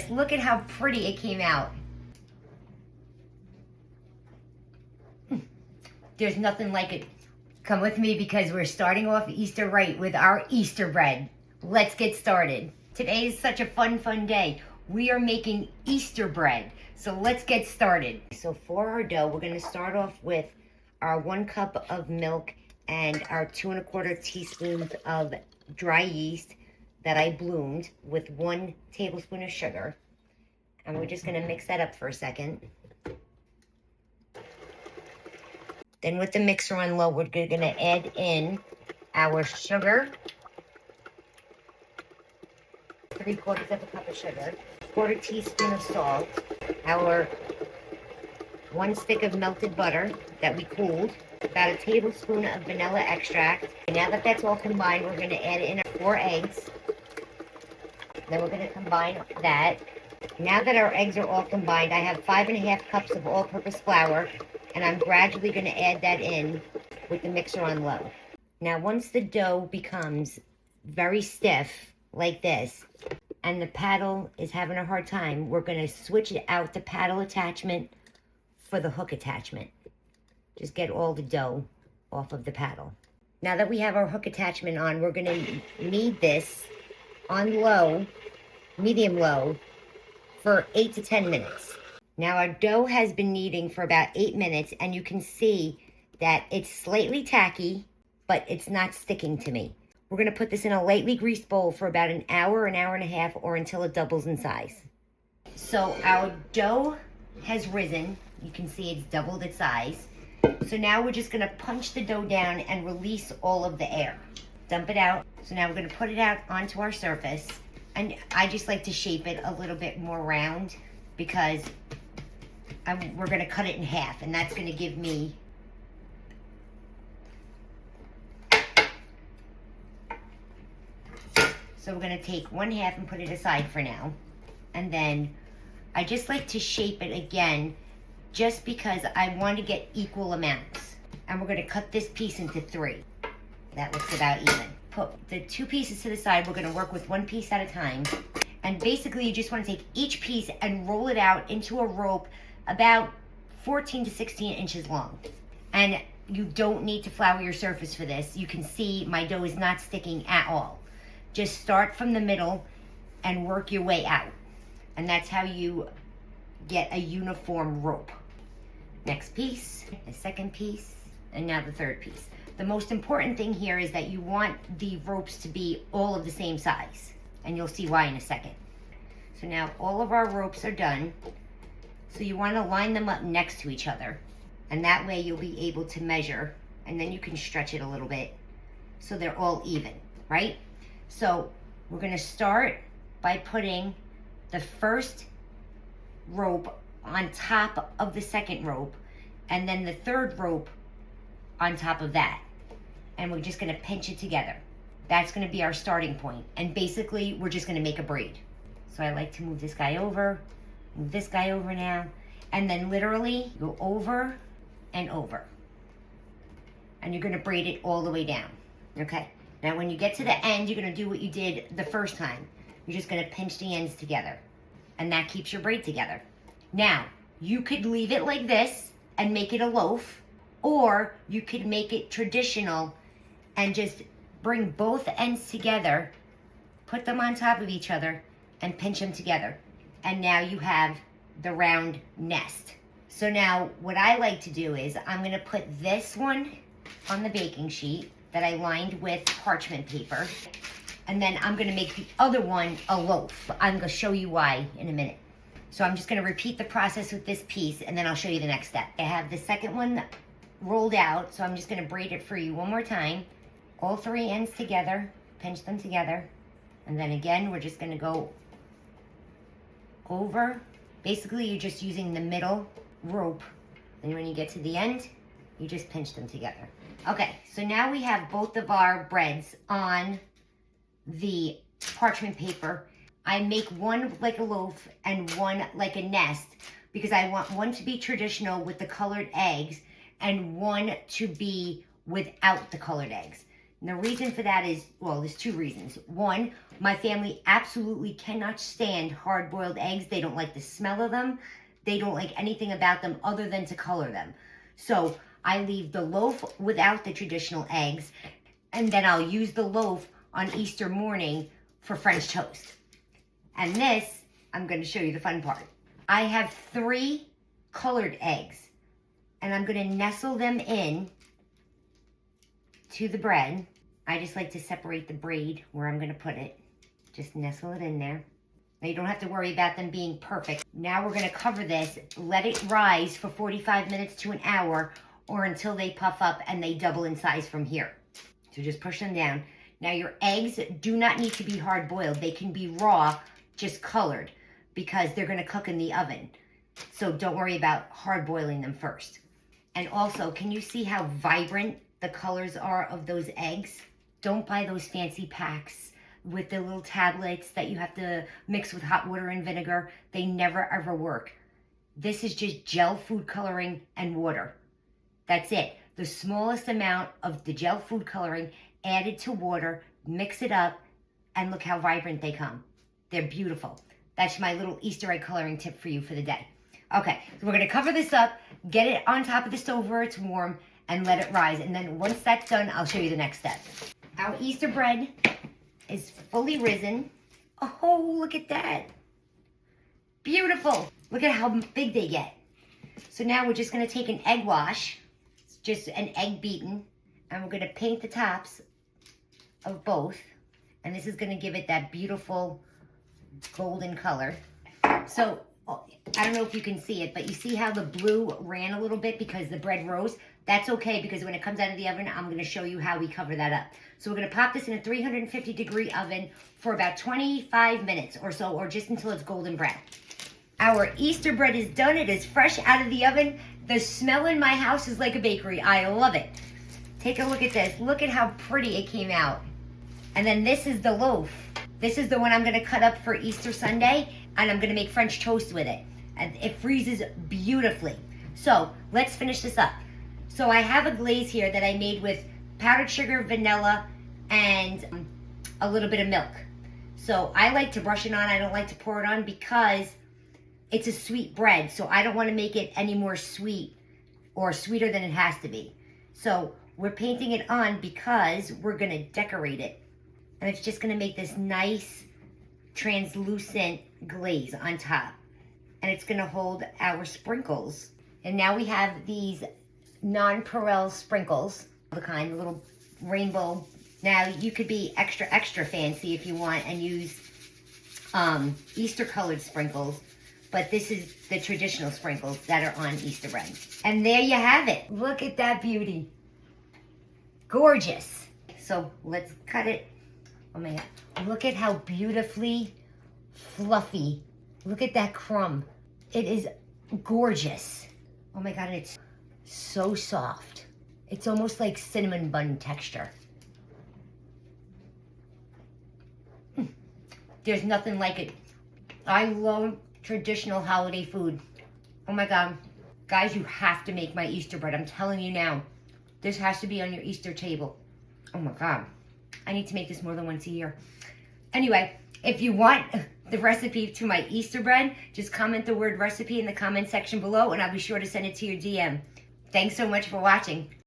Look at how pretty it came out. There's nothing like it. Come with me because we're starting off Easter right with our Easter bread. Let's get started. Today is such a fun day. We are making Easter bread. So let's get started. So for our dough, we're gonna start off with our 1 cup of milk and our 2 1/4 teaspoons of dry yeast that I bloomed with 1 tablespoon of sugar. And we're just gonna mix that up for a second. Then with the mixer on low, we're gonna add in our sugar, 3/4 of a cup of sugar, 1/4 teaspoon of salt, our 1 stick of melted butter that we cooled, about a tablespoon of vanilla extract. And now that that's all combined, we're gonna add in 4 eggs. Then we're gonna combine that. Now that our eggs are all combined, I have 5 1/2 cups of all-purpose flour, and I'm gradually gonna add that in with the mixer on low. Now, once the dough becomes very stiff, like this, and the paddle is having a hard time, we're gonna switch out the paddle attachment for the hook attachment. Just get all the dough off of the paddle. Now that we have our hook attachment on, we're gonna knead this on low, medium low, for 8 to 10 minutes. Now our dough has been kneading for about 8 minutes, and you can see that it's slightly tacky, but it's not sticking to me. We're gonna put this in a lightly greased bowl for about an hour and a half, or until it doubles in size. So our dough has risen. You can see it's doubled its size. So now we're just gonna punch the dough down and release all of the air. Dump it out. So now we're gonna put it out onto our surface. And I just like to shape it a little bit more round because we're gonna cut it in half, and that's gonna give me so we're gonna take 1/2 and put it aside for now. And then I just like to shape it again just because I want to get equal amounts. And we're gonna cut this piece into 3. That looks about even. Put the 2 pieces to the side. We're gonna work with 1 piece at a time. And basically you just wanna take each piece and roll it out into a rope about 14 to 16 inches long. And you don't need to flour your surface for this. You can see my dough is not sticking at all. Just start from the middle and work your way out. And that's how you get a uniform rope. Next piece, the second piece, and now the third piece. The most important thing here is that you want the ropes to be all of the same size, and you'll see why in a second. So now all of our ropes are done. So you want to line them up next to each other, and that way you'll be able to measure, and then you can stretch it a little bit so they're all even, right? So we're going to start by putting the first rope on top of the second rope, and then the third rope on top of that. And we're just gonna pinch it together. That's gonna be our starting point. And basically, we're just gonna make a braid. So I like to move this guy over, move this guy over now, and then literally go over and over. And you're gonna braid it all the way down, okay? Now when you get to the end, you're gonna do what you did the first time. You're just gonna pinch the ends together, and that keeps your braid together. Now, you could leave it like this and make it a loaf, or you could make it traditional and just bring both ends together, put them on top of each other, and pinch them together. And now you have the round nest. So now what I like to do is I'm gonna put this one on the baking sheet that I lined with parchment paper, and then I'm gonna make the other one a loaf. I'm gonna show you why in a minute. So I'm just gonna repeat the process with this piece, and then I'll show you the next step. I have the second one rolled out, so I'm just gonna braid it for you one more time. All 3 ends together, pinch them together, and then again, we're just gonna go over. Basically, you're just using the middle rope, and when you get to the end, you just pinch them together. Okay, so now we have both of our breads on the parchment paper. I make one like a loaf and one like a nest because I want one to be traditional with the colored eggs and one to be without the colored eggs. And the reason for that is, well, there's two reasons. One, my family absolutely cannot stand hard-boiled eggs. They don't like the smell of them. They don't like anything about them other than to color them. So I leave the loaf without the traditional eggs, and then I'll use the loaf on Easter morning for French toast. And this, I'm going to show you the fun part. I have 3 colored eggs, and I'm going to nestle them in to the bread. I just like to separate the braid where I'm going to put it. Just nestle it in there. Now you don't have to worry about them being perfect. Now we're going to cover this, let it rise for 45 minutes to an hour, or until they puff up and they double in size from here. So just push them down. Now your eggs do not need to be hard boiled. They can be raw, just colored, because they're going to cook in the oven. So don't worry about hard boiling them first. And also, can you see how vibrant the colors are of those eggs? Don't buy those fancy packs with the little tablets that you have to mix with hot water and vinegar. They never ever work. This is just gel food coloring and water. That's it. The smallest amount of the gel food coloring added to water, mix it up, and look how vibrant they come. They're beautiful. That's my little Easter egg coloring tip for you for the day. Okay, so we're going to cover this up, get it on top of the stove where it's warm, and let it rise. And then once that's done, I'll show you the next step. Our Easter bread is fully risen. Oh, look at that. Beautiful. Look at how big they get. So now we're just going to take an egg wash, just an egg beaten, and we're going to paint the tops of both. And this is going to give it that beautiful golden color. So I don't know if you can see it, but you see how the blue ran a little bit because the bread rose? That's okay, because when it comes out of the oven, I'm going to show you how we cover that up. So we're going to pop this in a 350-degree oven for about 25 minutes or so, or just until it's golden brown. Our Easter bread is done. It is fresh out of the oven. The smell in my house is like a bakery. I love it. Take a look at this. Look at how pretty it came out. And then this is the loaf. This is the one I'm going to cut up for Easter Sunday, and I'm going to make French toast with it. And it freezes beautifully. So let's finish this up. So I have a glaze here that I made with powdered sugar, vanilla, and a little bit of milk. So I like to brush it on. I don't like to pour it on because it's a sweet bread. So I don't want to make it any more sweet or sweeter than it has to be. So we're painting it on because we're going to decorate it. And it's just going to make this nice translucent glaze on top. And it's going to hold our sprinkles. And now we have these nonpareil sprinkles, the kind, the little rainbow. Now you could be extra, extra fancy if you want and use Easter colored sprinkles. But this is the traditional sprinkles that are on Easter bread. And there you have it. Look at that beauty. Gorgeous. So let's cut it. Oh my God. Look at how beautifully fluffy. Look at that crumb. It is gorgeous. Oh my God, and it's so soft. It's almost like cinnamon bun texture. There's nothing like it. I love traditional holiday food. Oh my God. Guys, you have to make my Easter bread. I'm telling you now. This has to be on your Easter table. Oh my God. I need to make this more than once a year. Anyway, if you want the recipe to my Easter bread, just comment the word recipe in the comment section below and I'll be sure to send it to your DM. Thanks so much for watching.